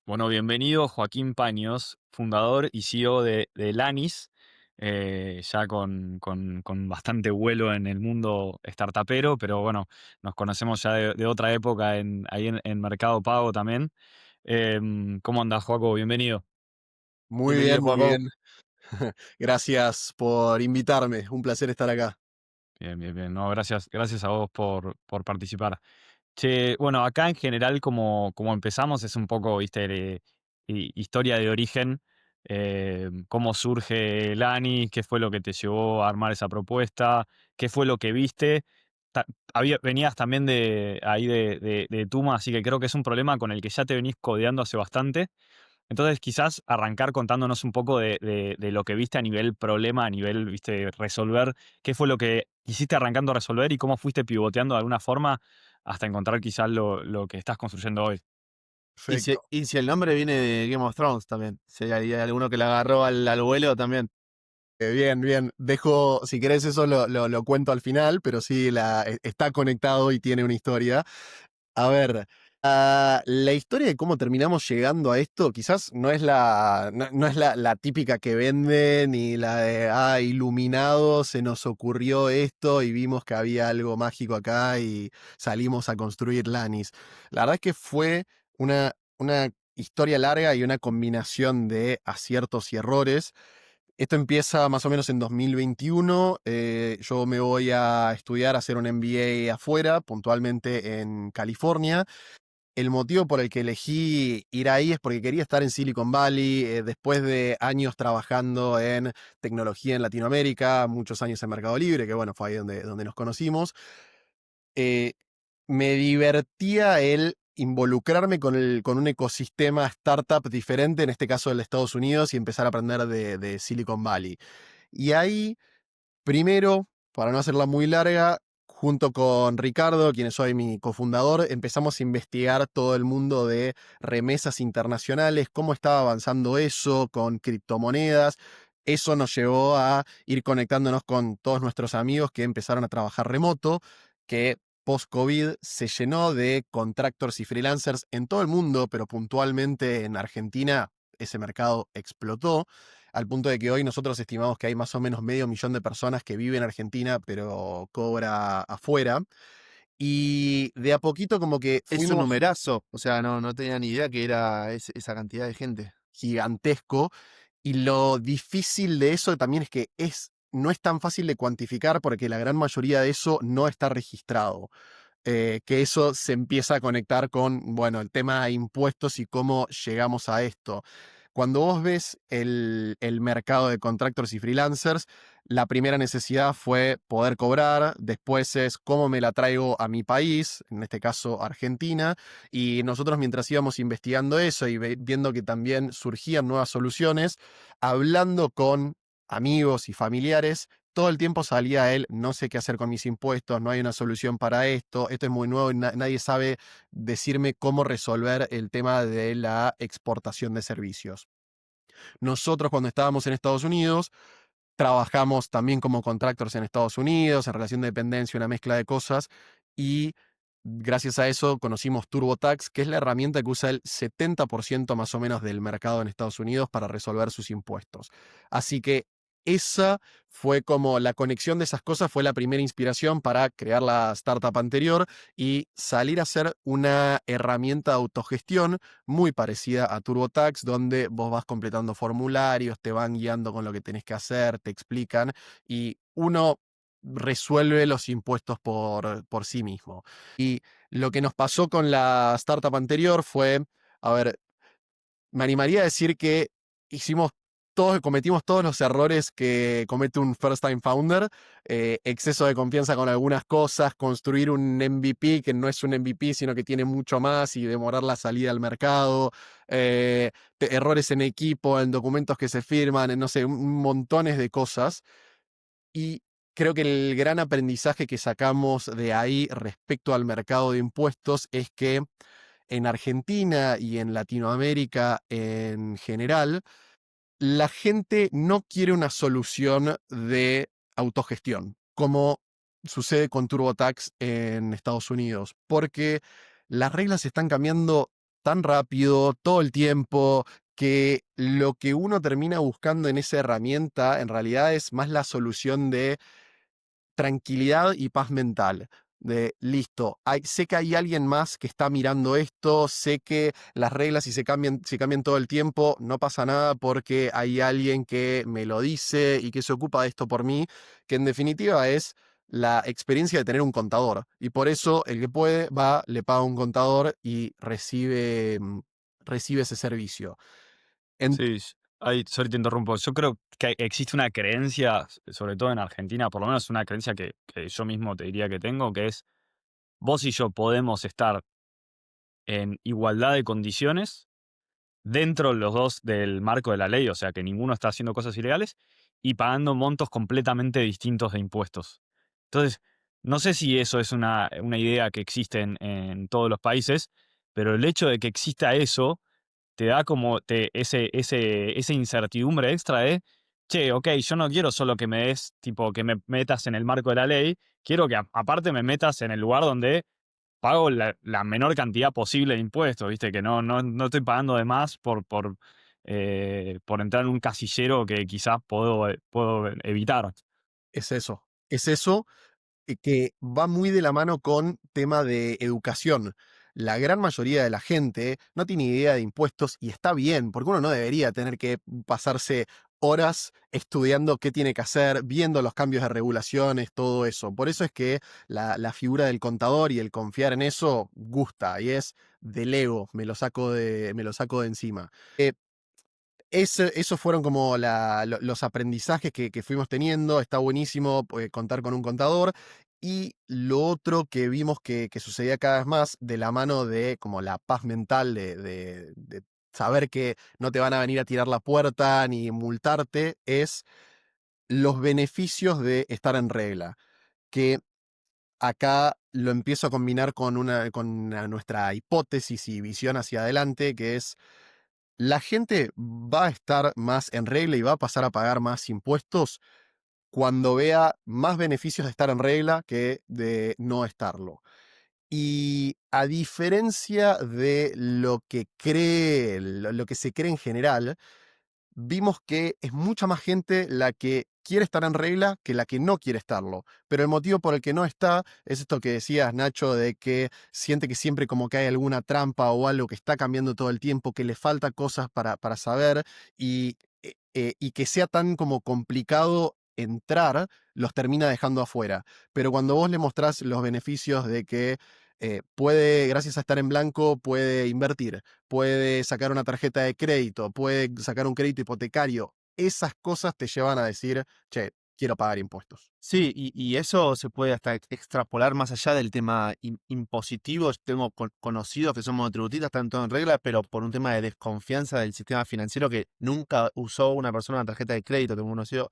Bueno, bienvenido Joaquín Paños, fundador y CEO de Lanis, ya con bastante vuelo en el mundo startupero, pero bueno, nos conocemos ya de otra época ahí en Mercado Pago también. ¿Cómo andás, Joaco? Bienvenido. Muy Bienvenido, bien, muy Joaco. bien. Gracias por invitarme. Un placer estar acá. Bien, bien, bien. No, gracias a vos por participar. Che, bueno, acá en general, como empezamos, es un poco, viste, historia de origen, cómo surge Lani, qué fue lo que te llevó a armar esa propuesta, qué fue lo que viste. Venías también de ahí de Tuma, así que creo que es un problema con el que ya te venís codeando hace bastante. Entonces, quizás arrancar contándonos un poco de lo que viste a nivel problema, a nivel, viste, resolver, qué fue lo que hiciste arrancando a resolver y cómo fuiste pivoteando de alguna forma hasta encontrar quizás lo que estás construyendo hoy. Y si, Perfecto. y si el nombre viene de Game of Thrones también. Si hay alguno que le agarró al vuelo también. Bien, bien. Dejo, si querés, eso lo cuento al final, pero sí, está conectado y tiene una historia. A ver, la historia de cómo terminamos llegando a esto quizás no es la típica que venden ni la de, iluminado, se nos ocurrió esto y vimos que había algo mágico acá y salimos a construir Lanis. La verdad es que fue una historia larga y una combinación de aciertos y errores. Esto empieza más o menos en 2021. Yo me voy a estudiar, a hacer un MBA afuera, puntualmente en California. El motivo por el que elegí ir ahí es porque quería estar en Silicon Valley, después de años trabajando en tecnología en Latinoamérica, muchos años en Mercado Libre, que bueno, fue ahí donde nos conocimos. eh, Me divertía el involucrarme con un ecosistema startup diferente, en este caso el de Estados Unidos, y empezar a aprender de Silicon Valley. Y ahí, primero, para no hacerla muy larga, junto con Ricardo, quien soy mi cofundador, empezamos a investigar todo el mundo de remesas internacionales, cómo estaba avanzando eso con criptomonedas. Eso nos llevó a ir conectándonos con todos nuestros amigos que empezaron a trabajar remoto, que post-COVID se llenó de contractors y freelancers en todo el mundo, pero puntualmente en Argentina ese mercado explotó al punto de que hoy nosotros estimamos que hay más o menos 500.000 de personas que viven en Argentina, pero cobra afuera. Y de a poquito como que Es un fuimos numerazo. O sea, no tenía ni idea que era esa cantidad de gente. gigantesco. Y lo difícil de eso también es que no es tan fácil de cuantificar porque la gran mayoría de eso no está registrado. Que eso se empieza a conectar con, bueno, el tema de impuestos y cómo llegamos a esto. Cuando vos ves el mercado de contractors y freelancers, la primera necesidad fue poder cobrar, después es cómo me la traigo a mi país, en este caso Argentina, y nosotros mientras íbamos investigando eso y viendo que también surgían nuevas soluciones, hablando con amigos y familiares, todo el tiempo salía él, no sé qué hacer con mis impuestos, no hay una solución para esto es muy nuevo y nadie sabe decirme cómo resolver el tema de la exportación de servicios. Nosotros cuando estábamos en Estados Unidos, trabajamos también como contractors en Estados Unidos, en relación de dependencia, una mezcla de cosas, y gracias a eso conocimos TurboTax, que es la herramienta que usa el 70% más o menos del mercado en Estados Unidos para resolver sus impuestos. Así que esa fue como la conexión de esas cosas, fue la primera inspiración para crear la startup anterior y salir a ser una herramienta de autogestión muy parecida a TurboTax, donde vos vas completando formularios, te van guiando con lo que tenés que hacer, te explican y uno resuelve los impuestos por sí mismo. Y lo que nos pasó con la startup anterior fue, a ver, me animaría a decir que cometimos todos los errores que comete un first time founder, exceso de confianza con algunas cosas, construir un MVP que no es un MVP, sino que tiene mucho más y demorar la salida al mercado, errores en equipo, en documentos que se firman, en no sé, montones de cosas. Y creo que el gran aprendizaje que sacamos de ahí respecto al mercado de impuestos es que en Argentina y en Latinoamérica en general, la gente no quiere una solución de autogestión, como sucede con TurboTax en Estados Unidos, porque las reglas están cambiando tan rápido, todo el tiempo, que lo que uno termina buscando en esa herramienta en realidad es más la solución de tranquilidad y paz mental. De listo, sé que hay alguien más que está mirando esto, sé que las reglas si cambian todo el tiempo, no pasa nada porque hay alguien que me lo dice y que se ocupa de esto por mí, que en definitiva es la experiencia de tener un contador. Y por eso el que puede va, le paga un contador y recibe ese servicio. En- Sí, sorry, te interrumpo. Yo creo que existe una creencia, sobre todo en Argentina, por lo menos una creencia que yo mismo te diría que tengo, que es vos y yo podemos estar en igualdad de condiciones dentro los dos del marco de la ley, o sea que ninguno está haciendo cosas ilegales y pagando montos completamente distintos de impuestos. Entonces, no sé si eso es una idea que existe en todos los países, pero el hecho de que exista eso te da como esa incertidumbre extra de, che, ok, yo no quiero solo que me des, tipo, que me metas en el marco de la ley, quiero que aparte me metas en el lugar donde pago la menor cantidad posible de impuestos, ¿viste? Que no estoy pagando de más por entrar en un casillero que quizás puedo evitar. es eso que va muy de la mano con tema de educación. La gran mayoría de la gente no tiene idea de impuestos y está bien, porque uno no debería tener que pasarse horas estudiando qué tiene que hacer, viendo los cambios de regulaciones, todo eso. Por eso es que la figura del contador y el confiar en eso gusta y es del ego, me lo saco de encima. Esos fueron como los aprendizajes que fuimos teniendo. Está buenísimo contar con un contador. Y lo otro que vimos que sucedía cada vez más de la mano de como la paz mental de saber que no te van a venir a tirar la puerta ni multarte, es los beneficios de estar en regla. Que acá lo empiezo a combinar con nuestra hipótesis y visión hacia adelante, que es la gente va a estar más en regla y va a pasar a pagar más impuestos cuando vea más beneficios de estar en regla que de no estarlo. Y a diferencia de lo que lo que se cree en general, vimos que es mucha más gente la que quiere estar en regla que la que no quiere estarlo. Pero el motivo por el que no está es esto que decías, Nacho, de que siente que siempre como que hay alguna trampa o algo que está cambiando todo el tiempo, que le falta cosas para saber y, y que sea tan como complicado entrar, los termina dejando afuera. Pero cuando vos le mostrás los beneficios de que puede, gracias a estar en blanco, puede invertir, puede sacar una tarjeta de crédito, puede sacar un crédito hipotecario. Esas cosas te llevan a decir, che, quiero pagar impuestos. Sí, y eso se puede hasta extrapolar más allá del tema impositivo. Tengo conocidos que son monotributistas, están todo en regla, pero por un tema de desconfianza del sistema financiero que nunca usó una persona una tarjeta de crédito. Tengo un conocido,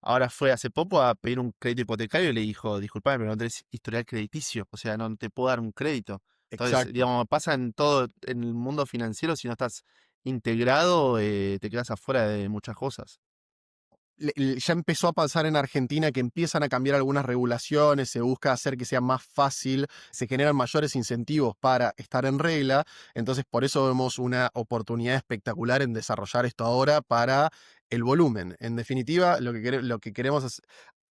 ahora fue hace poco a pedir un crédito hipotecario y le dijo, disculpame, pero no tenés historial crediticio, o sea, no te puedo dar un crédito. Entonces, Exacto. digamos, pasa en todo, en el mundo financiero, si no estás integrado, te quedas afuera de muchas cosas. Ya empezó a pasar en Argentina que empiezan a cambiar algunas regulaciones, se busca hacer que sea más fácil, se generan mayores incentivos para estar en regla, entonces por eso vemos una oportunidad espectacular en desarrollar esto ahora para el volumen. En definitiva, lo que queremos es,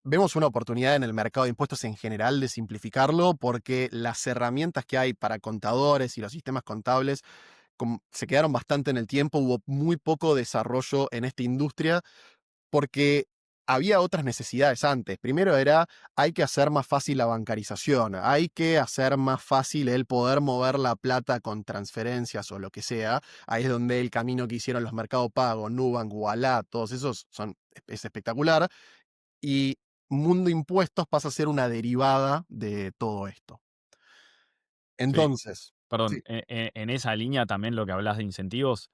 vemos una oportunidad en el mercado de impuestos en general de simplificarlo porque las herramientas que hay para contadores y los sistemas contables se quedaron bastante en el tiempo, hubo muy poco desarrollo en esta industria porque había otras necesidades antes. Primero era, hay que hacer más fácil la bancarización, hay que hacer más fácil el poder mover la plata con transferencias o lo que sea. Ahí es donde el camino que hicieron los Mercado Pago, Nubank, Ualá, todos esos es espectacular. Y Mundo Impuestos pasa a ser una derivada de todo esto. Sí, Entonces, perdón, sí, en esa línea también lo que hablas de incentivos,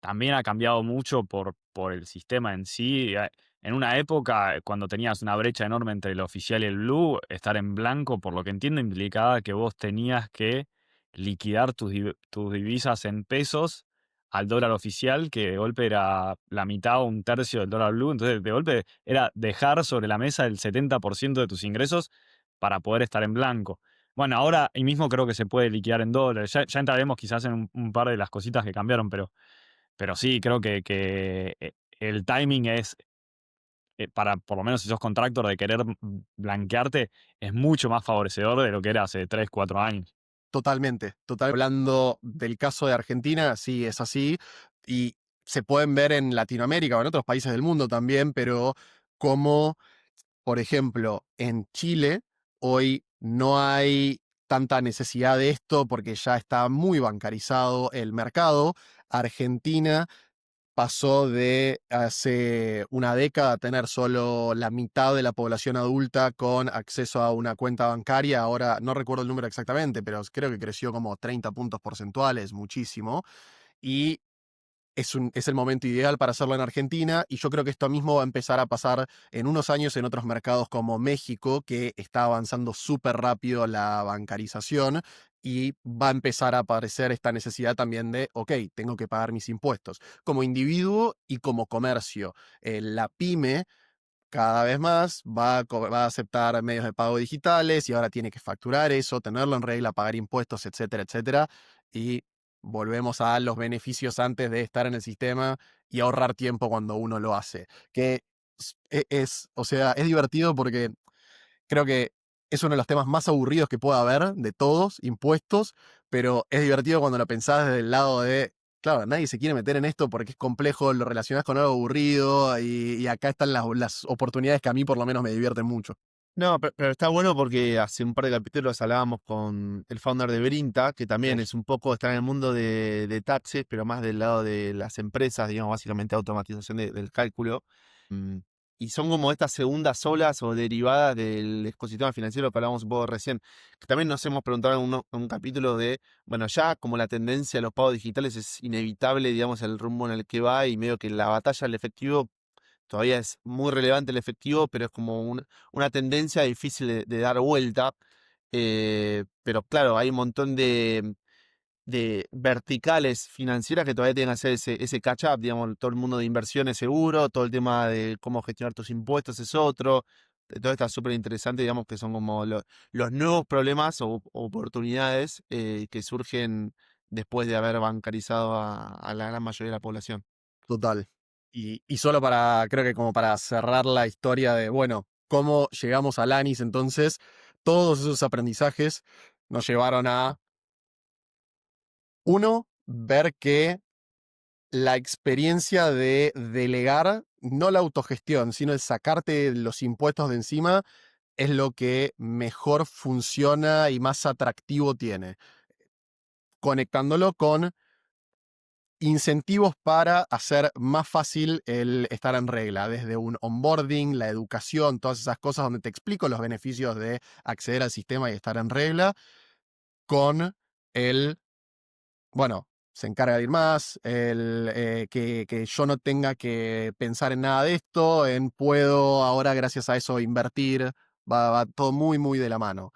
también ha cambiado mucho por el sistema en sí. En una época, cuando tenías una brecha enorme entre el oficial y el blue, estar en blanco, por lo que entiendo, implicaba que vos tenías que liquidar tus divisas en pesos al dólar oficial, que de golpe era la mitad o un tercio del dólar blue. Entonces, de golpe era dejar sobre la mesa el 70% de tus ingresos para poder estar en blanco. Bueno, ahora y mismo creo que se puede liquidar en dólares. Ya entraremos quizás en un par de las cositas que cambiaron, pero sí, creo que el timing es, para por lo menos si sos contractor, de querer blanquearte, es mucho más favorecedor de lo que era hace 3 4 años. Totalmente, total. Hablando del caso de Argentina, sí, es así. Y se pueden ver en Latinoamérica o en otros países del mundo también, pero como, por ejemplo, en Chile, hoy no hay tanta necesidad de esto porque ya está muy bancarizado el mercado. Argentina pasó de hace una década a tener solo la mitad de la población adulta con acceso a una cuenta bancaria. Ahora no recuerdo el número exactamente, pero creo que creció como 30 puntos porcentuales, muchísimo. Y es el momento ideal para hacerlo en Argentina, y yo creo que esto mismo va a empezar a pasar en unos años en otros mercados como México, que está avanzando súper rápido la bancarización, y va a empezar a aparecer esta necesidad también de, ok, tengo que pagar mis impuestos como individuo y como comercio. La pyme cada vez más va a aceptar medios de pago digitales y ahora tiene que facturar eso, tenerlo en regla, pagar impuestos, etcétera, etcétera. Y volvemos a los beneficios antes de estar en el sistema y ahorrar tiempo cuando uno lo hace. Que o sea, es divertido porque creo que es uno de los temas más aburridos que pueda haber de todos, impuestos, pero es divertido cuando lo pensás desde el lado de, claro, nadie se quiere meter en esto porque es complejo, lo relacionás con algo aburrido y acá están las oportunidades que a mí por lo menos me divierten mucho. No, pero está bueno porque hace un par de capítulos hablábamos con el founder de Brinta, que también Sí, es un poco, está en el mundo de taxes, pero más del lado de las empresas, digamos, básicamente automatización del cálculo. Mm, Y son como estas segundas olas o derivadas del ecosistema financiero que hablábamos un poco recién, que también nos hemos preguntado en un capítulo de, bueno, ya como la tendencia a los pagos digitales es inevitable, digamos, el rumbo en el que va y medio que la batalla al efectivo todavía es muy relevante el efectivo, pero es como una tendencia difícil de dar vuelta. Pero claro, hay un montón de verticales financieras que todavía tienen que hacer ese catch-up, digamos, todo el mundo de inversiones seguro, todo el tema de cómo gestionar tus impuestos es otro. Todo está súper interesante, digamos, que son como los nuevos problemas o oportunidades que surgen después de haber bancarizado a la gran mayoría de la población. total. Y solo para, creo que como para cerrar la historia de, bueno, cómo llegamos al ANIS entonces, todos esos aprendizajes nos llevaron a, uno, ver que la experiencia de delegar, no la autogestión, sino el sacarte los impuestos de encima, es lo que mejor funciona y más atractivo tiene. Conectándolo con incentivos para hacer más fácil el estar en regla, desde un onboarding, la educación, todas esas cosas donde te explico los beneficios de acceder al sistema y estar en regla, con el bueno, se encarga de ir más, que yo no tenga que pensar en nada de esto, en puedo ahora gracias a eso invertir, va todo muy, muy de la mano.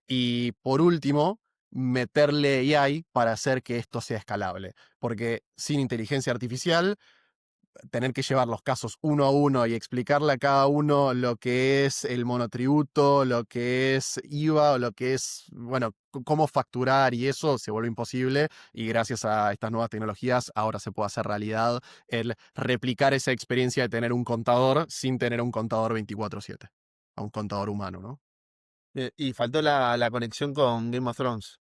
Y por último, meterle AI para hacer que esto sea escalable, porque sin inteligencia artificial tener que llevar los casos uno a uno y explicarle a cada uno lo que es el monotributo, lo que es IVA, o lo que es, bueno, cómo facturar, y eso se vuelve imposible, y gracias a estas nuevas tecnologías ahora se puede hacer realidad el replicar esa experiencia de tener un contador sin tener un contador 24/7, a un contador humano, ¿no? Y faltó la conexión con Game of Thrones.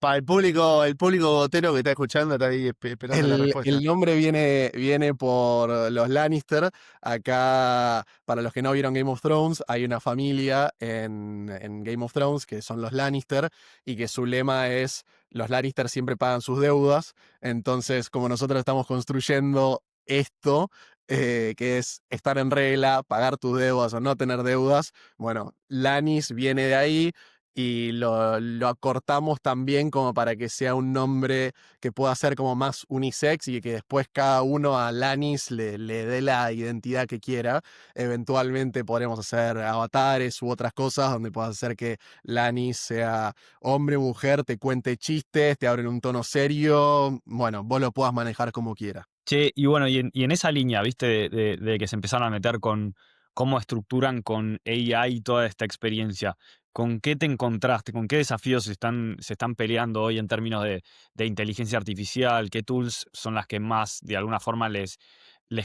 Para el público gotero que está escuchando, está ahí esperando la El respuesta. nombre viene por los Lannister. Acá, para los que no vieron Game of Thrones, hay una familia en Game of Thrones que son los Lannister y que su lema es los Lannister siempre pagan sus deudas. Entonces, como nosotros estamos construyendo esto, que es estar en regla, pagar tus deudas o no tener deudas, bueno, Lannis viene de ahí y lo acortamos también como para que sea un nombre que pueda ser como más unisex y que después cada uno a Lannis le dé la identidad que quiera. Eventualmente podremos hacer avatares u otras cosas donde puedas hacer que Lannis sea hombre, mujer, te cuente chistes, te abre en un tono serio. Bueno, vos lo puedas manejar como quieras. Che, y bueno, y en esa línea, viste, de que se empezaron a meter con cómo estructuran con AI toda esta experiencia. ¿Con qué te encontraste? ¿Con qué desafíos se están peleando hoy en términos de inteligencia artificial? ¿Qué tools son las que más, de alguna forma, les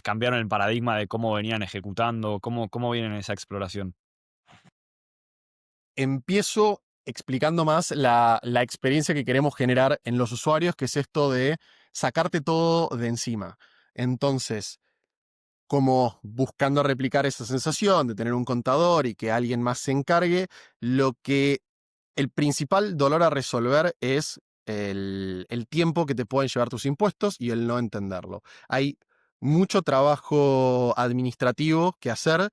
cambiaron el paradigma de cómo venían ejecutando? ¿Cómo vienen en esa exploración? Empiezo explicando más la experiencia que queremos generar en los usuarios, que es esto de sacarte todo de encima. Entonces, como buscando replicar esa sensación de tener un contador y que alguien más se encargue, lo que el principal dolor a resolver es el tiempo que te pueden llevar tus impuestos y el no entenderlo. Hay mucho trabajo administrativo que hacer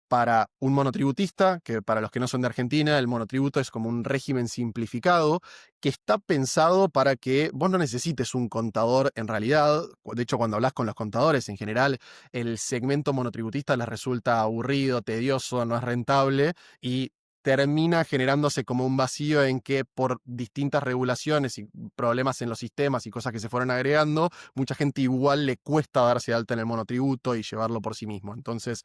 para un monotributista, que para los que no son de Argentina, el monotributo es como un régimen simplificado que está pensado para que vos no necesites un contador en realidad. De hecho, cuando hablas con los contadores, en general, el segmento monotributista les resulta aburrido, tedioso, no es rentable y termina generándose como un vacío en que por distintas regulaciones y problemas en los sistemas y cosas que se fueron agregando, mucha gente igual le cuesta darse de alta en el monotributo y llevarlo por sí mismo. Entonces,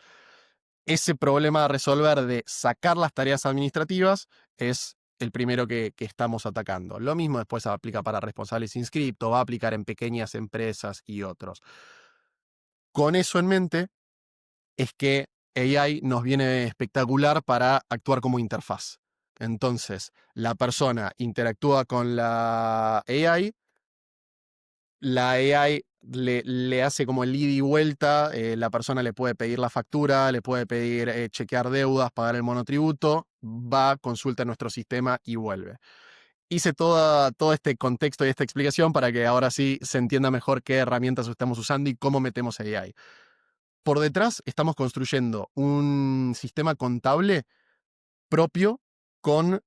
ese problema a resolver de sacar las tareas administrativas es el primero que estamos atacando. Lo mismo después aplica para responsables inscripto, va a aplicar en pequeñas empresas y otros. Con eso en mente es que AI nos viene espectacular para actuar como interfaz. Entonces, la persona interactúa con la AI le hace como el ida y vuelta, la persona le puede pedir la factura, le puede pedir chequear deudas, pagar el monotributo, va, consulta nuestro sistema y vuelve. Hice todo este contexto y esta explicación para que ahora sí se entienda mejor qué herramientas estamos usando y cómo metemos AI. Por detrás estamos construyendo un sistema contable propio con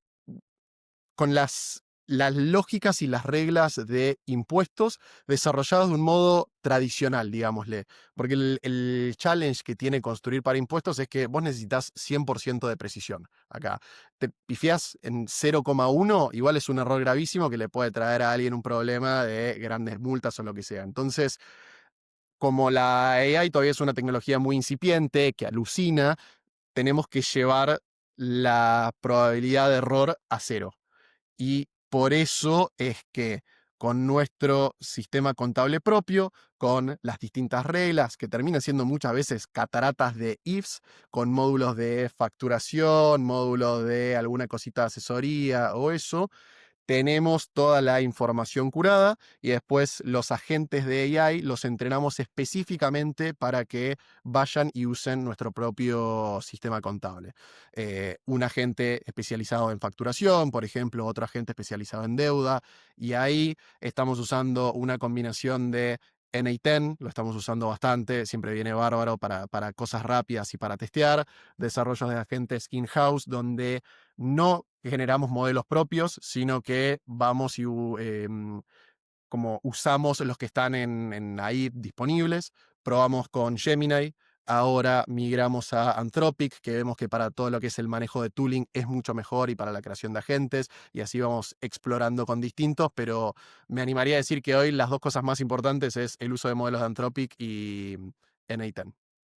las lógicas y las reglas de impuestos desarrolladas de un modo tradicional, digámosle. Porque el challenge que tiene construir para impuestos es que vos necesitas 100% de precisión. Acá te pifiás en 0,1, igual es un error gravísimo que le puede traer a alguien un problema de grandes multas o lo que sea. Entonces, como la AI todavía es una tecnología muy incipiente, que alucina, tenemos que llevar la probabilidad de error a cero. Y por eso es que con nuestro sistema contable propio, con las distintas reglas que terminan siendo muchas veces cataratas de ifs, con módulos de facturación, módulos de alguna cosita de asesoría o eso, tenemos toda la información curada y después los agentes de AI los entrenamos específicamente para que vayan y usen nuestro propio sistema contable. Un agente especializado en facturación, por ejemplo, otro agente especializado en deuda, y ahí estamos usando una combinación de NA10, lo estamos usando bastante, siempre viene bárbaro para cosas rápidas y para testear, desarrollos de agentes in-house donde no generamos modelos propios, sino que vamos y como usamos los que están en ahí disponibles. Probamos con Gemini, ahora migramos a Anthropic, que vemos que para todo lo que es el manejo de tooling es mucho mejor y para la creación de agentes, y así vamos explorando con distintos, pero me animaría a decir que hoy las dos cosas más importantes es el uso de modelos de Anthropic y N8N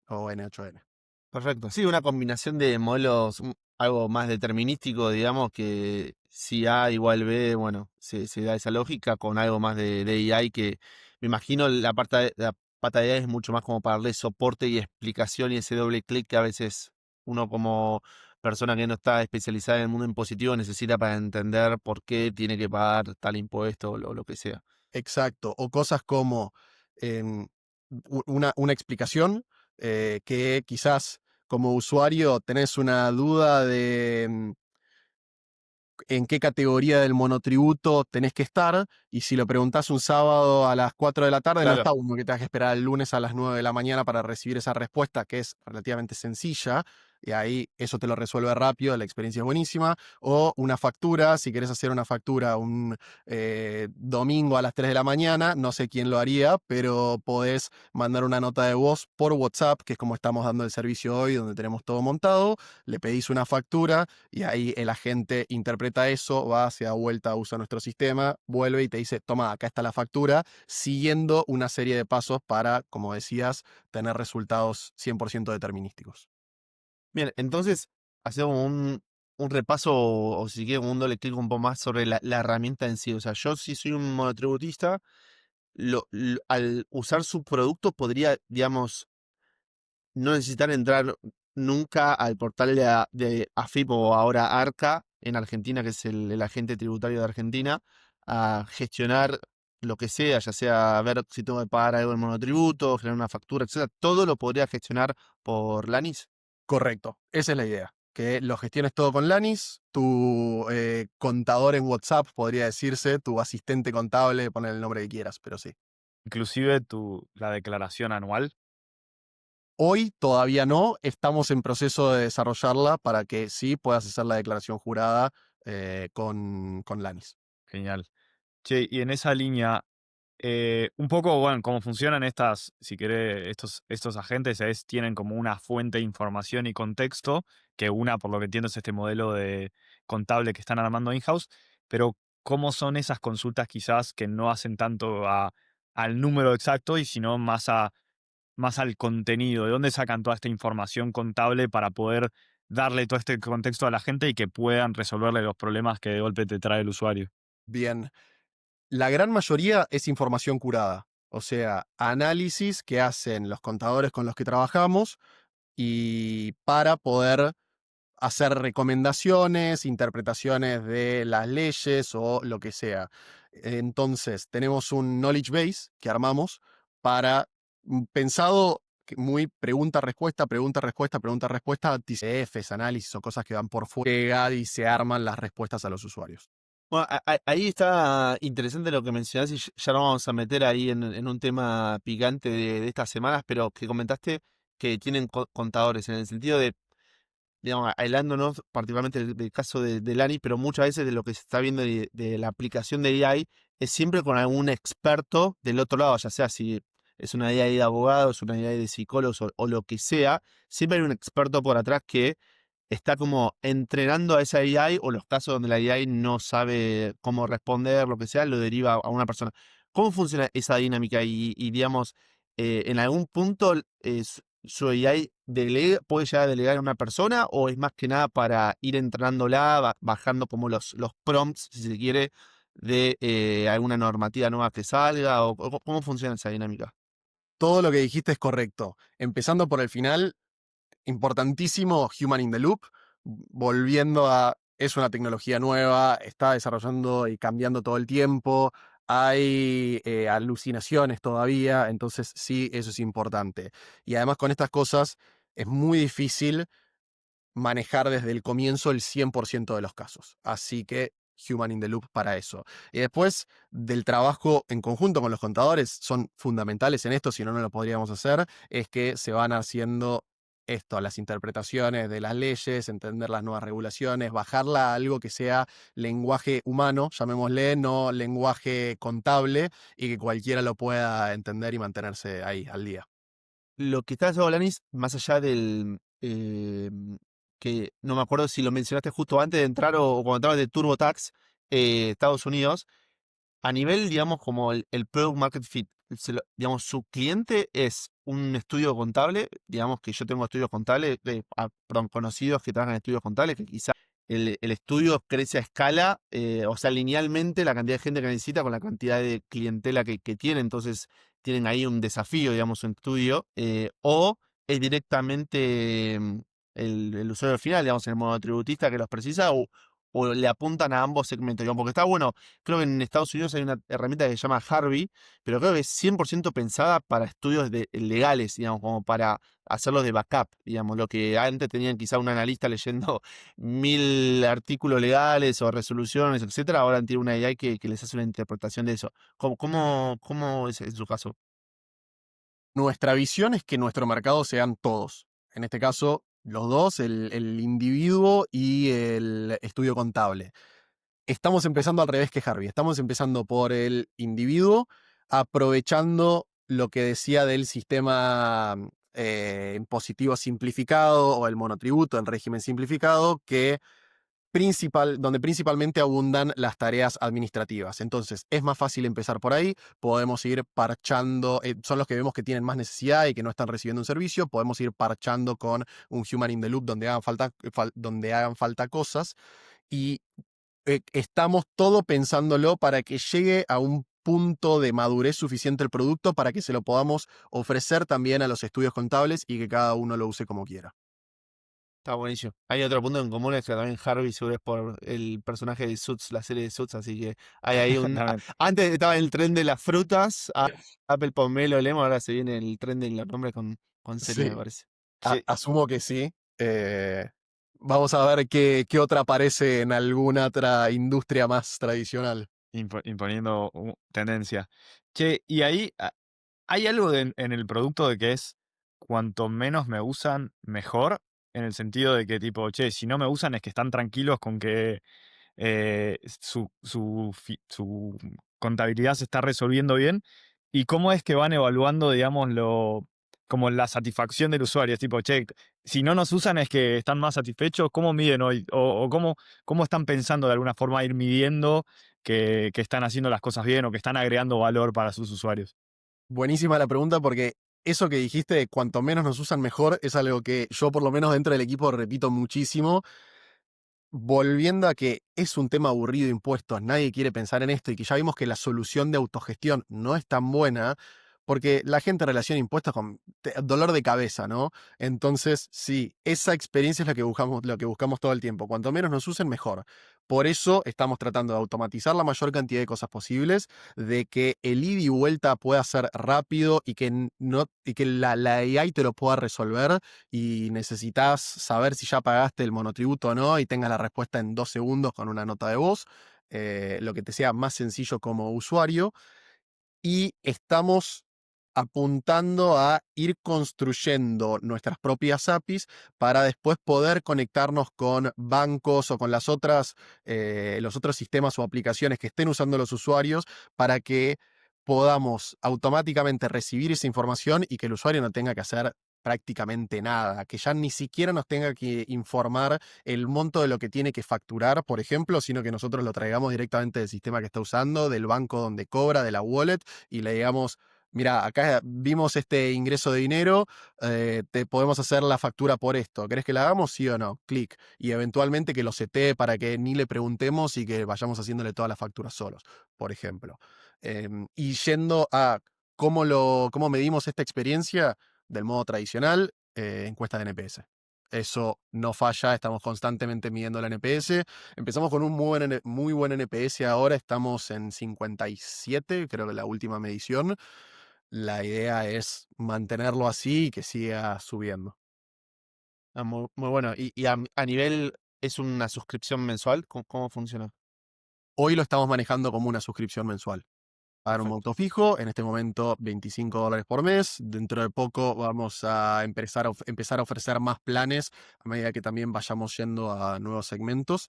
o N8N. Perfecto. Sí, una combinación de modelos, algo más determinístico, digamos, que si A igual B, bueno, se da esa lógica con algo más de AI que me imagino la pata de AI es mucho más como para darle soporte y explicación y ese doble clic que a veces uno como persona que no está especializada en el mundo impositivo necesita para entender por qué tiene que pagar tal impuesto o lo que sea. Exacto, o cosas como una explicación que quizás como usuario tenés una duda de en qué categoría del monotributo tenés que estar, y si lo preguntás un sábado a las 4 de la tarde, no Claro. está uno que tengas que esperar el lunes a las 9 de la mañana para recibir esa respuesta, que es relativamente sencilla, y ahí eso te lo resuelve rápido, la experiencia es buenísima. O una factura, si querés hacer una factura un domingo a las 3 de la mañana, no sé quién lo haría, pero podés mandar una nota de voz por WhatsApp, que es como estamos dando el servicio hoy, donde tenemos todo montado, le pedís una factura y ahí el agente interpreta eso, va, se da vuelta, usa nuestro sistema, vuelve y te dice, toma, acá está la factura, siguiendo una serie de pasos para, como decías, tener resultados 100% determinísticos. Bien, entonces hacemos un repaso o si quieren un doble clic un poco más sobre la herramienta en sí. O sea, yo si soy un monotributista, al usar su producto podría, digamos, no necesitar entrar nunca al portal de AFIP o ahora ARCA en Argentina, que es el agente tributario de Argentina, a gestionar lo que sea, ya sea ver si tengo que pagar algo en monotributo, generar una factura, etcétera. Todo lo podría gestionar por Lanis. Correcto, esa es la idea. Que lo gestiones todo con Lanis, tu contador en WhatsApp, podría decirse, tu asistente contable, poner el nombre que quieras, pero sí. Inclusive la declaración anual. Hoy todavía no, estamos en proceso de desarrollarla para que sí puedas hacer la declaración jurada con Lanis. Genial. Che, y en esa línea, un poco, bueno, cómo funcionan estas, si querés, estos agentes tienen como una fuente de información y contexto, que una, por lo que entiendo, es este modelo de contable que están armando in-house, pero cómo son esas consultas quizás que no hacen tanto al número exacto y sino más al contenido. ¿De dónde sacan toda esta información contable para poder darle todo este contexto a la gente y que puedan resolverle los problemas que de golpe te trae el usuario? Bien, la gran mayoría es información curada, o sea, análisis que hacen los contadores con los que trabajamos y para poder hacer recomendaciones, interpretaciones de las leyes o lo que sea. Entonces, tenemos un knowledge base que armamos para pensado muy pregunta-respuesta, pregunta-respuesta, pregunta-respuesta, TCFs, análisis o cosas que van por fuera y se arman las respuestas a los usuarios. Bueno, ahí está interesante lo que mencionás y ya nos vamos a meter ahí en un tema picante de estas semanas, pero que comentaste que tienen contadores, en el sentido de, digamos, aislándonos particularmente del caso de Lani, pero muchas veces de lo que se está viendo de la aplicación de AI es siempre con algún experto del otro lado, ya sea si es una AI de abogados, una AI de psicólogos o lo que sea, siempre hay un experto por atrás que está como entrenando a esa AI o los casos donde la AI no sabe cómo responder, lo que sea, lo deriva a una persona. ¿Cómo funciona esa dinámica? Digamos, en algún punto su AI puede llegar a delegar a una persona o es más que nada para ir entrenándola, bajando como los prompts, si se quiere, de alguna normativa nueva que salga o cómo funciona esa dinámica? Todo lo que dijiste es correcto. Empezando por el final, importantísimo Human in the Loop, volviendo a, es una tecnología nueva, está desarrollando y cambiando todo el tiempo, hay alucinaciones todavía, entonces sí, eso es importante. Y además con estas cosas es muy difícil manejar desde el comienzo el 100% de los casos. Así que Human in the Loop para eso. Y después del trabajo en conjunto con los contadores, son fundamentales en esto, si no, no lo podríamos hacer, es que se van haciendo esto, las interpretaciones de las leyes, entender las nuevas regulaciones, bajarla a algo que sea lenguaje humano, llamémosle, no lenguaje contable, y que cualquiera lo pueda entender y mantenerse ahí al día. Lo que está haciendo Alanis, más allá del que no me acuerdo si lo mencionaste justo antes de entrar o cuando entrabas de TurboTax, Estados Unidos, a nivel, digamos, como el product market fit, digamos, su cliente es un estudio contable, digamos que yo tengo estudios contables, perdón, conocidos que trabajan en estudios contables, que quizá el estudio crece a escala, o sea, linealmente la cantidad de gente que necesita con la cantidad de clientela que tiene, entonces tienen ahí un desafío, digamos, un estudio, o es directamente el usuario final, digamos, el monotributista que los precisa, o le apuntan a ambos segmentos, digamos, porque está bueno. Creo que en Estados Unidos hay una herramienta que se llama Harvey, pero creo que es 100% pensada para estudios legales, digamos, como para hacerlos de backup, digamos, lo que antes tenían quizá un analista leyendo 1000 artículos legales o resoluciones, etcétera, ahora tiene una AI que les hace una interpretación de eso. ¿Cómo es en su caso? Nuestra visión es que nuestro mercado sean todos. En este caso, los dos, el individuo y el estudio contable. Estamos empezando al revés que Harvey. Estamos empezando por el individuo, aprovechando lo que decía del sistema impositivo simplificado o el monotributo, el régimen simplificado, que donde principalmente abundan las tareas administrativas. Entonces, es más fácil empezar por ahí, podemos ir parchando, son los que vemos que tienen más necesidad y que no están recibiendo un servicio, podemos ir parchando con un human in the loop donde hagan falta cosas y estamos todo pensándolo para que llegue a un punto de madurez suficiente el producto para que se lo podamos ofrecer también a los estudios contables y que cada uno lo use como quiera. Está buenísimo. Hay otro punto en común, es que también Harvey seguro es por el personaje de Suits, la serie de Suits, así que hay ahí También. antes estaba el tren de las frutas, Apple Pomelo Lemon, ahora se viene el tren de los nombres con serie, me Sí, parece. Che, asumo que sí. Vamos a ver qué otra aparece en alguna otra industria más tradicional. imponiendo tendencia. Che, y ahí hay algo en el producto de que es cuanto menos me usan, mejor, en el sentido de que tipo, che, si no me usan es que están tranquilos con que su contabilidad se está resolviendo bien. ¿Y cómo es que van evaluando, digamos, como la satisfacción del usuario? Es tipo, che, si no nos usan es que están más satisfechos. ¿Cómo miden hoy? O cómo están pensando de alguna forma ir midiendo que están haciendo las cosas bien o que están agregando valor para sus usuarios? Buenísima la pregunta porque eso que dijiste de cuanto menos nos usan mejor es algo que yo por lo menos dentro del equipo repito muchísimo. Volviendo a que es un tema aburrido de impuestos, nadie quiere pensar en esto y que ya vimos que la solución de autogestión no es tan buena, porque la gente relaciona impuestos con dolor de cabeza, ¿no? Entonces, sí, esa experiencia es lo que buscamos todo el tiempo. Cuanto menos nos usen, mejor. Por eso estamos tratando de automatizar la mayor cantidad de cosas posibles, de que el ida y vuelta pueda ser rápido y que, no, y que la AI te lo pueda resolver y necesitas saber si ya pagaste el monotributo o no y tengas la respuesta en 2 segundos con una nota de voz, lo que te sea más sencillo como usuario. Y estamos apuntando a ir construyendo nuestras propias APIs para después poder conectarnos con bancos o con los otros sistemas o aplicaciones que estén usando los usuarios para que podamos automáticamente recibir esa información y que el usuario no tenga que hacer prácticamente nada, que ya ni siquiera nos tenga que informar el monto de lo que tiene que facturar, por ejemplo, sino que nosotros lo traigamos directamente del sistema que está usando, del banco donde cobra, de la wallet, y le digamos, mira, acá vimos este ingreso de dinero, te podemos hacer la factura por esto. ¿Querés que la hagamos? Sí o no. Clic. Y eventualmente que lo setee para que ni le preguntemos y que vayamos haciéndole todas las facturas solos, por ejemplo. Y yendo a cómo medimos esta experiencia del modo tradicional, encuesta de NPS. Eso no falla, estamos constantemente midiendo la NPS. Empezamos con un muy buen NPS, ahora estamos en 57, creo que la última medición. La idea es mantenerlo así y que siga subiendo. Ah, muy bueno. Y a nivel, ¿es una suscripción mensual? ¿Cómo funciona? Hoy lo estamos manejando como una suscripción mensual. Pagar un Perfecto. monto fijo, en este momento $25 por mes. Dentro de poco vamos a empezar a ofrecer más planes a medida que también vayamos yendo a nuevos segmentos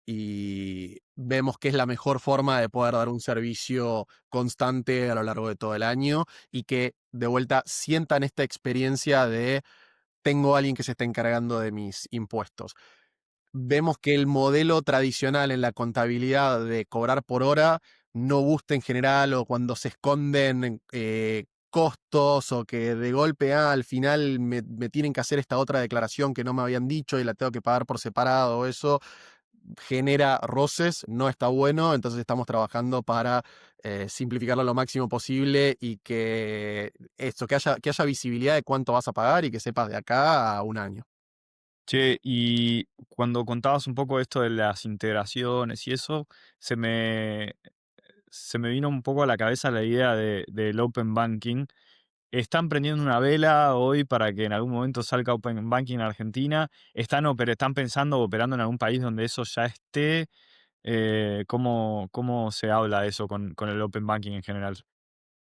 y vemos que es la mejor forma de poder dar un servicio constante a lo largo de todo el año y que de vuelta sientan esta experiencia de tengo a alguien que se está encargando de mis impuestos. Vemos que el modelo tradicional en la contabilidad de cobrar por hora no gusta en general o cuando se esconden costos o que de golpe al final me tienen que hacer esta otra declaración que no me habían dicho y la tengo que pagar por separado, eso genera roces, no está bueno, entonces estamos trabajando para simplificarlo lo máximo posible y que esto, que haya visibilidad de cuánto vas a pagar y que sepas de acá a un año. Che, y cuando contabas un poco esto de las integraciones y eso, se me, se me vino un poco a la cabeza la idea del Open Banking. ¿Están prendiendo una vela hoy para que en algún momento salga Open Banking en Argentina? ¿Están pensando o operando en algún país donde eso ya esté? ¿Cómo se habla de eso con el Open Banking en general?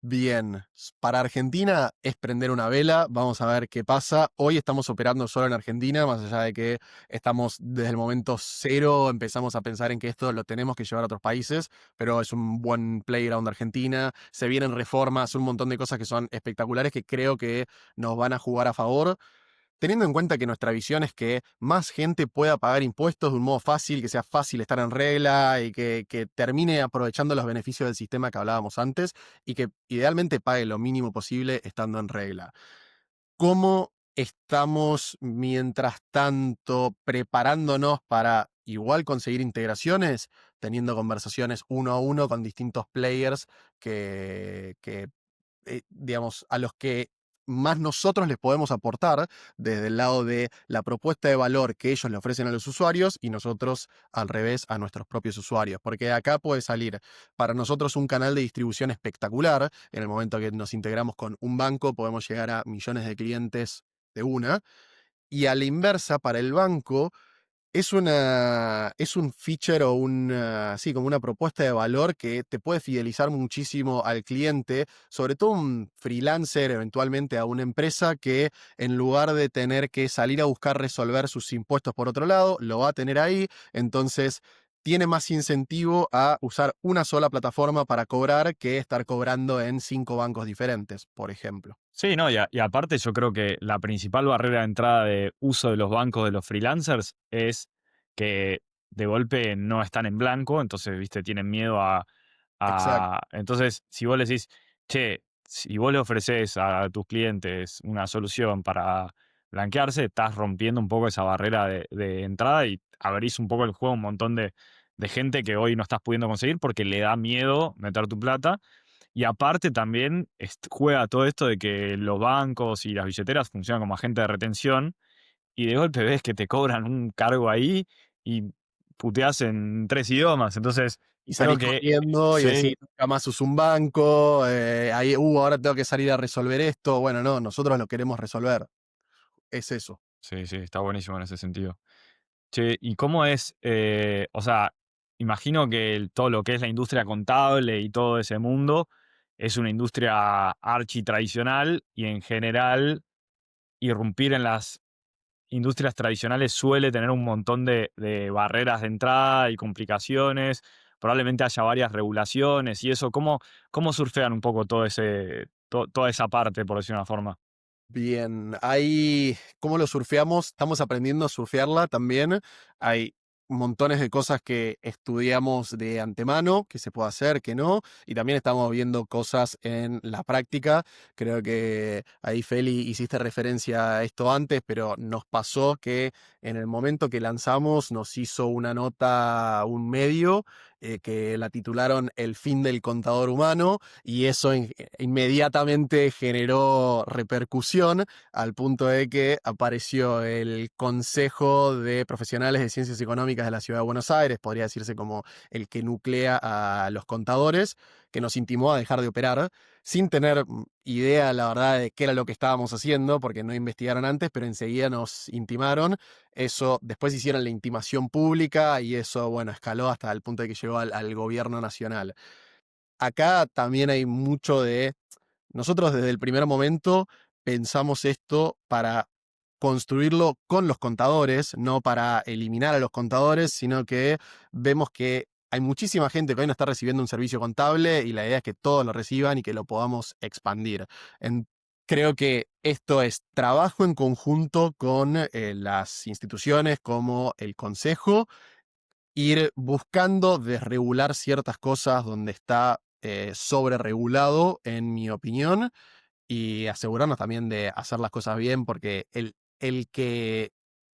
Bien, para Argentina es prender una vela, vamos a ver qué pasa. Hoy estamos operando solo en Argentina, más allá de que estamos desde el momento cero, empezamos a pensar en que esto lo tenemos que llevar a otros países, pero es un buen playground Argentina, se vienen reformas, un montón de cosas que son espectaculares que creo que nos van a jugar a favor. teniendo en cuenta que nuestra visión es que más gente pueda pagar impuestos de un modo fácil, que sea fácil estar en regla y que termine aprovechando los beneficios del sistema que hablábamos antes y que idealmente pague lo mínimo posible estando en regla. ¿Cómo estamos, mientras tanto, preparándonos para igual conseguir integraciones, teniendo conversaciones uno a uno con distintos players que digamos, a los que más nosotros les podemos aportar desde el lado de la propuesta de valor que ellos le ofrecen a los usuarios y nosotros al revés a nuestros propios usuarios? Porque acá puede salir para nosotros un canal de distribución espectacular. En el momento que nos integramos con un banco podemos llegar a millones de clientes de una. Y a la inversa, para el banco, es un feature o sí, como una propuesta de valor que te puede fidelizar muchísimo al cliente, sobre todo un freelancer, eventualmente a una empresa que en lugar de tener que salir a buscar resolver sus impuestos por otro lado, lo va a tener ahí, entonces tiene más incentivo a usar una sola plataforma para cobrar que estar cobrando en 5 bancos diferentes, por ejemplo. Sí, no, y aparte yo creo que la principal barrera de entrada de uso de los bancos de los freelancers es que de golpe no están en blanco, entonces, viste, tienen miedo Exacto. entonces, si vos le decís, che, si vos le ofreces a tus clientes una solución para blanquearse, estás rompiendo un poco esa barrera de entrada y abrís un poco el juego a un montón de gente que hoy no estás pudiendo conseguir porque le da miedo meter tu plata. Y aparte también juega todo esto de que los bancos y las billeteras funcionan como agente de retención y de golpe ves que te cobran un cargo ahí y puteas en 3 idiomas. Entonces, Y creo salís que corriendo y sí, decís, nunca más uso un banco, ahí, ahora tengo que salir a resolver esto. Bueno, no, nosotros lo queremos resolver. Es eso. sí, sí, está buenísimo en ese sentido. Che, ¿y cómo es? O sea, imagino que todo lo que es la industria contable y todo ese mundo es una industria archi tradicional y en general irrumpir en las industrias tradicionales suele tener un montón de barreras de entrada y complicaciones. Probablemente haya varias regulaciones y eso. ¿Cómo surfean un poco toda esa parte, por decir una forma? Bien, hay, ¿cómo lo surfeamos? Estamos aprendiendo a surfearla también. Hay montones de cosas que estudiamos de antemano, que se puede hacer, que no, y también estamos viendo cosas en la práctica. Creo que ahí, Feli, hiciste referencia a esto antes, pero nos pasó que en el momento que lanzamos nos hizo una nota un medio que la titularon El fin del contador humano y eso inmediatamente generó repercusión al punto de que apareció el Consejo de Profesionales de Ciencias Económicas de la Ciudad de Buenos Aires, podría decirse como el que nuclea a los contadores, que nos intimó a dejar de operar sin tener idea, la verdad, de qué era lo que estábamos haciendo, porque no investigaron antes, pero enseguida nos intimaron. Eso, después hicieron la intimación pública y eso, bueno, escaló hasta el punto de que llegó al gobierno nacional. Acá también hay mucho de nosotros desde el primer momento pensamos esto para construirlo con los contadores, no para eliminar a los contadores, sino que vemos que hay muchísima gente que hoy no está recibiendo un servicio contable y la idea es que todos lo reciban y que lo podamos expandir. En- Creo que esto es trabajo en conjunto con las instituciones como el Consejo, ir buscando desregular ciertas cosas donde está sobreregulado, en mi opinión, y asegurarnos también de hacer las cosas bien, porque el que,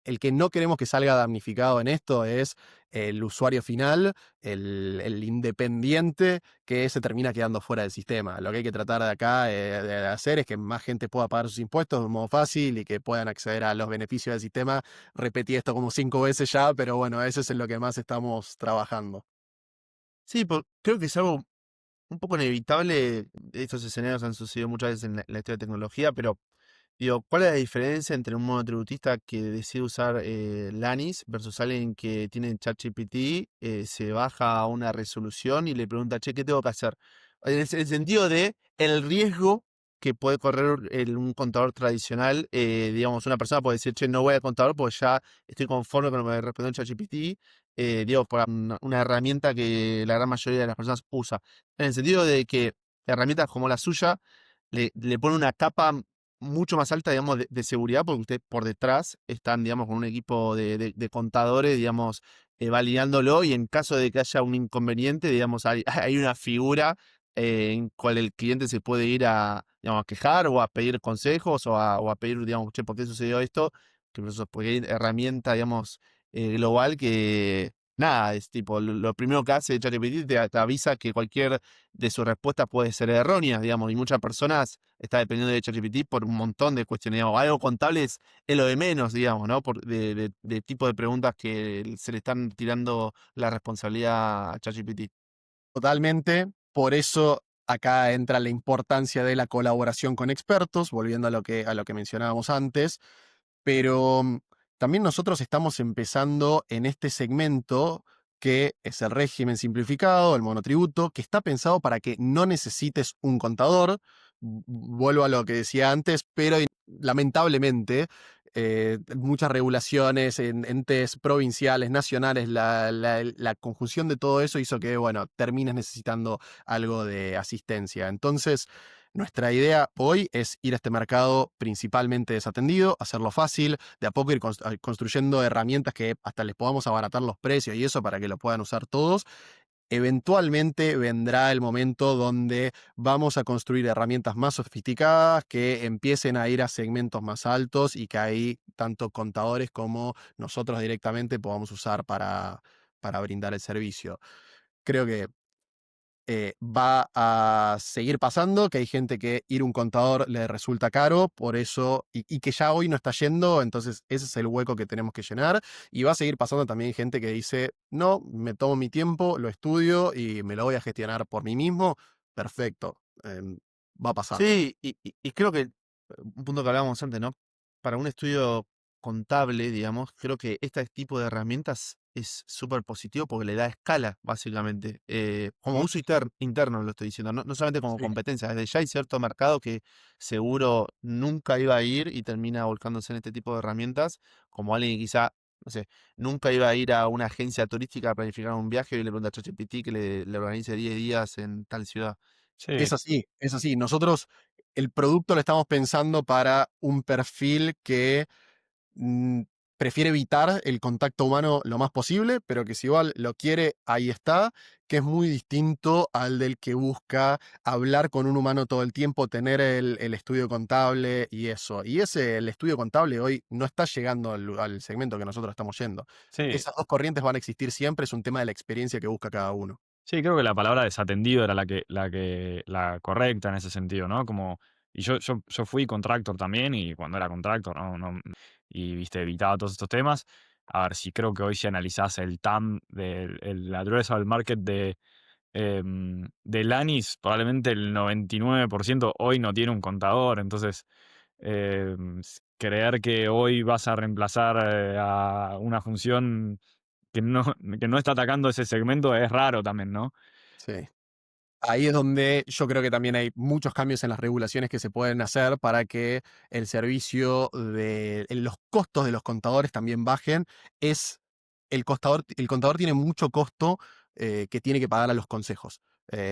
el que no queremos que salga damnificado en esto es el usuario final, el independiente que se termina quedando fuera del sistema. Lo que hay que tratar de acá de hacer es que más gente pueda pagar sus impuestos de un modo fácil y que puedan acceder a los beneficios del sistema. Repetí esto como 5 veces ya, pero bueno, eso es en lo que más estamos trabajando. Sí, creo que es algo un poco inevitable. Estos escenarios han sucedido muchas veces en la historia de tecnología, pero digo, ¿cuál es la diferencia entre un monotributista que decide usar Lanis versus alguien que tiene ChatGPT, se baja a una resolución y le pregunta, che, ¿qué tengo que hacer? En el sentido de el riesgo que puede correr un contador tradicional, digamos, una persona puede decir, che, no voy al contador porque ya estoy conforme con lo que me respondió ChatGPT, digo, por una herramienta que la gran mayoría de las personas usa. En el sentido de que herramientas como la suya le pone una capa mucho más alta, digamos, de seguridad, porque usted por detrás están, digamos, con un equipo de contadores, digamos, validándolo, y en caso de que haya un inconveniente, digamos, hay, hay una figura en cual el cliente se puede ir a, digamos, a quejar o a pedir consejos o a pedir, digamos, che, ¿por qué sucedió esto? Que por eso, porque hay herramienta, digamos, global que, nada, es tipo, lo primero que hace ChatGPT te avisa que cualquier de sus respuestas puede ser errónea, digamos, y muchas personas están dependiendo de ChatGPT por un montón de cuestiones, digamos. Algo contable es lo de menos, digamos, ¿no? De tipo de preguntas que se le están tirando la responsabilidad a ChatGPT. Totalmente. Por eso acá entra la importancia de la colaboración con expertos, volviendo a lo que mencionábamos antes. Pero también nosotros estamos empezando en este segmento que es el régimen simplificado, el monotributo, que está pensado para que no necesites un contador. Vuelvo a lo que decía antes, pero lamentablemente muchas regulaciones en entes provinciales, nacionales, la conjunción de todo eso hizo que, bueno, termines necesitando algo de asistencia. Entonces, nuestra idea hoy es ir a este mercado principalmente desatendido, hacerlo fácil, de a poco ir construyendo herramientas que hasta les podamos abaratar los precios y eso para que lo puedan usar todos. Eventualmente vendrá el momento donde vamos a construir herramientas más sofisticadas que empiecen a ir a segmentos más altos y que ahí tanto contadores como nosotros directamente podamos usar para brindar el servicio. Creo que va a seguir pasando, que hay gente que ir a un contador le resulta caro, por eso, y que ya hoy no está yendo, entonces ese es el hueco que tenemos que llenar. Y va a seguir pasando también gente que dice, no, me tomo mi tiempo, lo estudio y me lo voy a gestionar por mí mismo. Perfecto, va a pasar. Sí, y creo que un punto que hablábamos antes, ¿no? Para un estudio contable, digamos, creo que este tipo de herramientas es súper positivo porque le da escala, básicamente. Como Ujú. uso interno lo estoy diciendo, no solamente como Sí. competencia. Desde ya hay cierto mercado que seguro nunca iba a ir y termina volcándose en este tipo de herramientas, como alguien que quizá, no sé, nunca iba a ir a una agencia turística a planificar un viaje y le pregunta a ChatGPT que le organice 10 días en tal ciudad. Sí, Es así. Nosotros el producto lo estamos pensando para un perfil que mm, prefiere evitar el contacto humano lo más posible, pero que si igual lo quiere, ahí está, que es muy distinto al del que busca hablar con un humano todo el tiempo, tener el estudio contable y eso. Y ese, el estudio contable hoy no está llegando al segmento que nosotros estamos yendo. sí. Esas dos corrientes van a existir siempre, es un tema de la experiencia que busca cada uno. Sí, creo que la palabra desatendido era la correcta en ese sentido, ¿no? Como, y yo fui contractor también, y cuando era contractor, y viste, evitaba todos estos temas. A ver, si creo que hoy si analizás el TAM, el addressable market de Lanis, probablemente el 99% hoy no tiene un contador. Entonces, creer que hoy vas a reemplazar a una función que no, que no está atacando ese segmento es raro también, ¿no? Sí. Ahí es donde yo creo que también hay muchos cambios en las regulaciones que se pueden hacer para que el servicio los costos de los contadores también bajen. Es el contador tiene mucho costo que tiene que pagar a los consejos.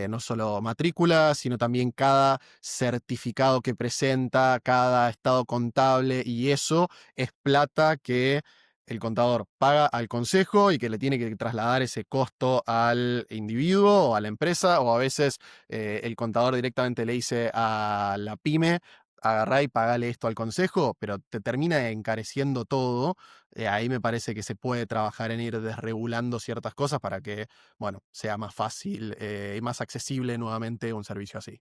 No solo matrícula, sino también cada certificado que presenta, cada estado contable, y eso es plata que el contador paga al consejo y que le tiene que trasladar ese costo al individuo o a la empresa, o a veces el contador directamente le dice a la pyme, agarrá y pagale esto al consejo, pero te termina encareciendo todo. Ahí me parece que se puede trabajar en ir desregulando ciertas cosas para que, bueno, sea más fácil y más accesible nuevamente un servicio así.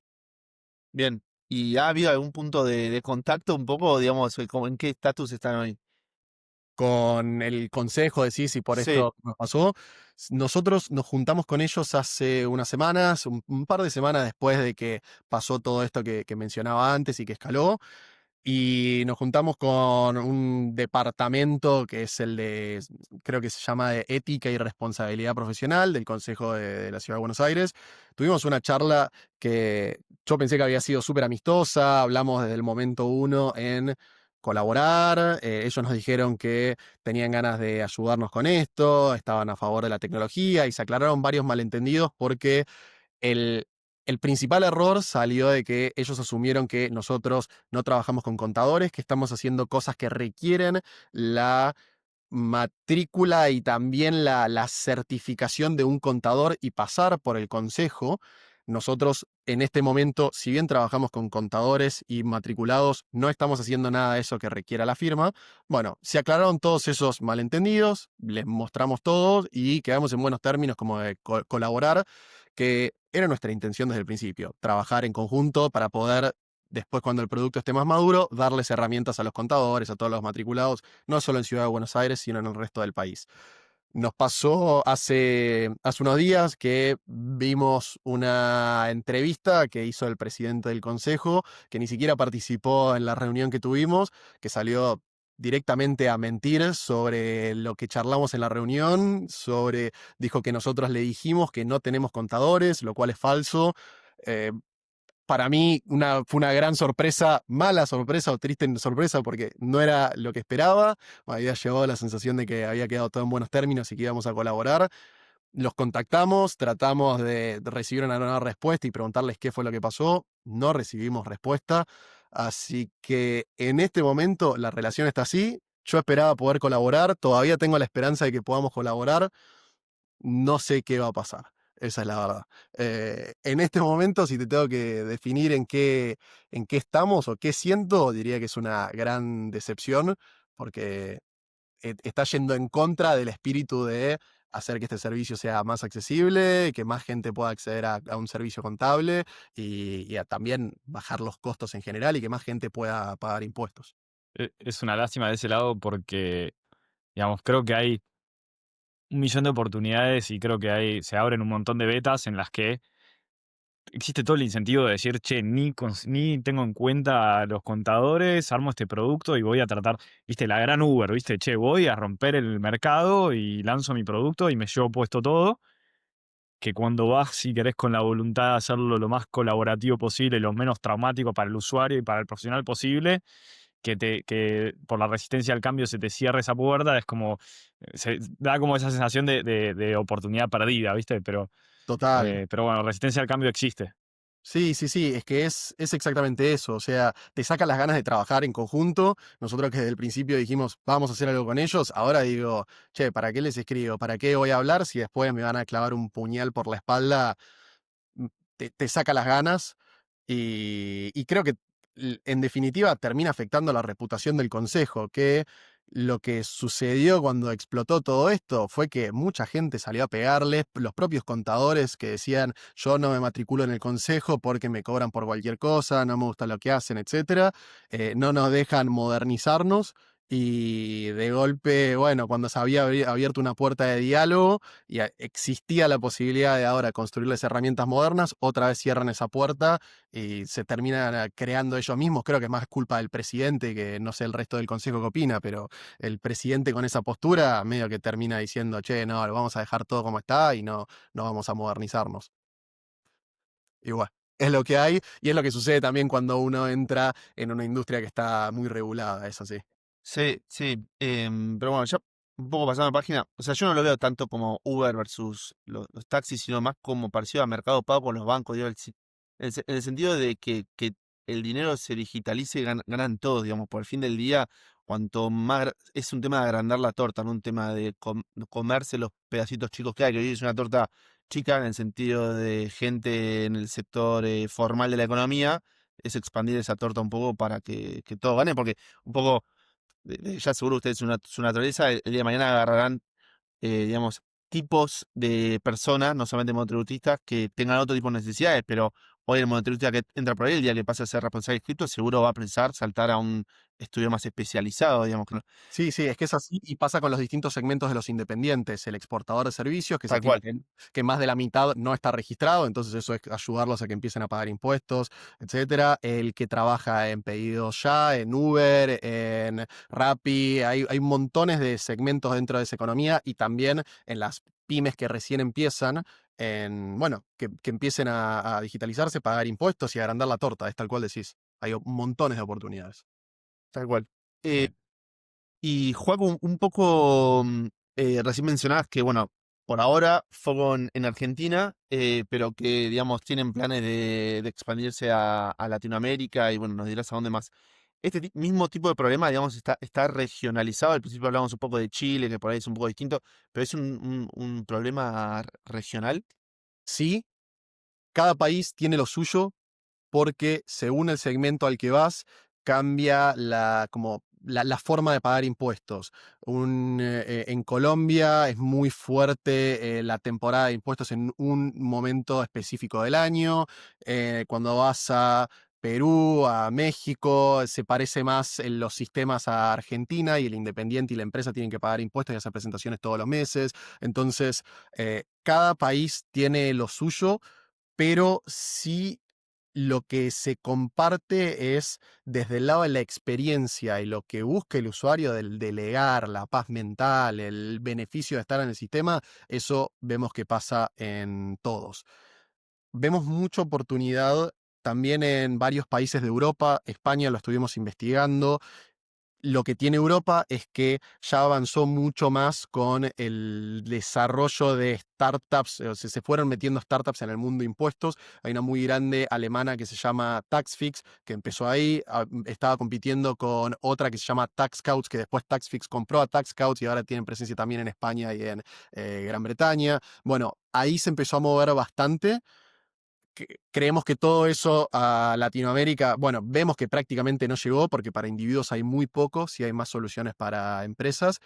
Bien. ¿Y ha habido algún punto de contacto un poco, digamos, como en qué estatus están hoy? Con el consejo de sí, si por Sí, esto nos pasó. Nosotros nos juntamos con ellos hace unas semanas, un par de semanas después de que pasó todo esto que mencionaba antes y que escaló. Y nos juntamos con un departamento que es el de, creo que se llama de Ética y Responsabilidad Profesional del Consejo de la Ciudad de Buenos Aires. Tuvimos una charla que yo pensé que había sido súper amistosa, hablamos desde el momento uno en colaborar, ellos nos dijeron que tenían ganas de ayudarnos con esto, estaban a favor de la tecnología y se aclararon varios malentendidos porque El principal error salió de que ellos asumieron que nosotros no trabajamos con contadores, que estamos haciendo cosas que requieren la matrícula y también la certificación de un contador y pasar por el consejo. Nosotros en este momento, si bien trabajamos con contadores y matriculados, no estamos haciendo nada de eso que requiera la firma. Bueno, se aclararon todos esos malentendidos, les mostramos todo y quedamos en buenos términos como de colaborar, que era nuestra intención desde el principio, trabajar en conjunto para poder, después cuando el producto esté más maduro, darles herramientas a los contadores, a todos los matriculados, no solo en Ciudad de Buenos Aires, sino en el resto del país. Nos pasó hace unos días que vimos una entrevista que hizo el presidente del consejo, que ni siquiera participó en la reunión que tuvimos, que salió directamente a mentir sobre lo que charlamos en la reunión, dijo que nosotros le dijimos que no tenemos contadores, lo cual es falso. Eh, para mí fue una gran sorpresa, mala sorpresa o triste sorpresa, porque no era lo que esperaba. Me había llevado la sensación de que había quedado todo en buenos términos y que íbamos a colaborar. Los contactamos, tratamos de recibir una nueva respuesta y preguntarles qué fue lo que pasó. No recibimos respuesta. Así que en este momento la relación está así. Yo esperaba poder colaborar, todavía tengo la esperanza de que podamos colaborar. No sé qué va a pasar, esa es la verdad. En este momento, si te tengo que definir en qué estamos o qué siento, diría que es una gran decepción, porque está yendo en contra del espíritu de hacer que este servicio sea más accesible, que más gente pueda acceder a un servicio contable y a también bajar los costos en general y que más gente pueda pagar impuestos. Es una lástima de ese lado porque, digamos, creo que hay un millón de oportunidades y creo que se abren un montón de betas en las que existe todo el incentivo de decir, che, ni tengo en cuenta a los contadores, armo este producto y voy a tratar, viste, la gran Uber, viste, che, voy a romper el mercado y lanzo mi producto y me llevo puesto todo, que cuando vas, si querés, con la voluntad de hacerlo lo más colaborativo posible, lo menos traumático para el usuario y para el profesional posible, que por la resistencia al cambio se te cierre esa puerta, es como, da como esa sensación de oportunidad perdida, viste, Total. pero bueno, resistencia al cambio existe. Sí, sí, sí, es que es exactamente eso, o sea, te saca las ganas de trabajar en conjunto. Nosotros que desde el principio dijimos, vamos a hacer algo con ellos, ahora digo, che, ¿para qué les escribo? ¿Para qué voy a hablar si después me van a clavar un puñal por la espalda? Te saca las ganas y creo que en definitiva termina afectando la reputación del consejo, que lo que sucedió cuando explotó todo esto fue que mucha gente salió a pegarles, los propios contadores que decían yo no me matriculo en el consejo porque me cobran por cualquier cosa, no me gusta lo que hacen, etcétera, no nos dejan modernizarnos. Y de golpe, bueno, cuando se había abierto una puerta de diálogo, y existía la posibilidad de ahora construirles herramientas modernas, otra vez cierran esa puerta y se terminan creando ellos mismos. Creo que es más culpa del presidente, que no sé el resto del consejo que opina, pero el presidente con esa postura medio que termina diciendo, che, no, lo vamos a dejar todo como está y no vamos a modernizarnos. Y bueno, es lo que hay y es lo que sucede también cuando uno entra en una industria que está muy regulada, eso sí. Sí, sí, pero bueno, ya un poco pasando la página, o sea, yo no lo veo tanto como Uber versus los taxis, sino más como parecido a Mercado Pago con los bancos, digo, en el sentido de que el dinero se digitalice y ganan todos, digamos, por el fin del día, cuanto más, es un tema de agrandar la torta, no un tema de comerse los pedacitos chicos que hay, que hoy es una torta chica en el sentido de gente en el sector formal de la economía, es expandir esa torta un poco para que todo gane, porque un poco ya seguro ustedes su naturaleza, el día de mañana agarrarán, digamos, tipos de personas, no solamente monotributistas, que tengan otro tipo de necesidades, pero hoy el monotributista que entra por ahí, el día que pase a ser responsable inscrito, seguro va a pensar saltar a un estudio más especializado, digamos, Sí, sí, es que es así y pasa con los distintos segmentos de los independientes. El exportador de servicios, que se tal estima cual. que más de la mitad no está registrado, entonces eso es ayudarlos a que empiecen a pagar impuestos, etcétera. El que trabaja en pedidos ya, en Uber, en Rappi, hay montones de segmentos dentro de esa economía y también en las pymes que recién empiezan, bueno, que empiecen a digitalizarse, pagar impuestos y agrandar la torta, es tal cual decís. Hay montones de oportunidades. Tal cual. Y Joaco, un poco, recién mencionabas que, bueno, por ahora foco en Argentina, pero que, digamos, tienen planes de expandirse a Latinoamérica y, bueno, nos dirás a dónde más. Este mismo tipo de problema, digamos, está regionalizado. Al principio hablamos un poco de Chile, que por ahí es un poco distinto, pero es un problema regional. Sí, cada país tiene lo suyo, porque según el segmento al que vas, cambia la forma de pagar impuestos. En Colombia es muy fuerte la temporada de impuestos en un momento específico del año. Cuando vas a Perú, a México, se parece más en los sistemas a Argentina y el independiente y la empresa tienen que pagar impuestos y hacer presentaciones todos los meses. Entonces, cada país tiene lo suyo, pero sí lo que se comparte es desde el lado de la experiencia y lo que busca el usuario del delegar, la paz mental, el beneficio de estar en el sistema, eso vemos que pasa en todos. Vemos mucha oportunidad también en varios países de Europa. España lo estuvimos investigando. Lo que tiene Europa es que ya avanzó mucho más con el desarrollo de startups, o sea, se fueron metiendo startups en el mundo de impuestos. Hay una muy grande alemana que se llama TaxFix, que empezó ahí, estaba compitiendo con otra que se llama TaxScouts, que después TaxFix compró a TaxScouts y ahora tienen presencia también en España y en Gran Bretaña. Bueno, ahí se empezó a mover bastante. Creemos que todo eso a Latinoamérica, bueno, vemos que prácticamente no llegó porque para individuos hay muy pocos y hay más soluciones para empresas.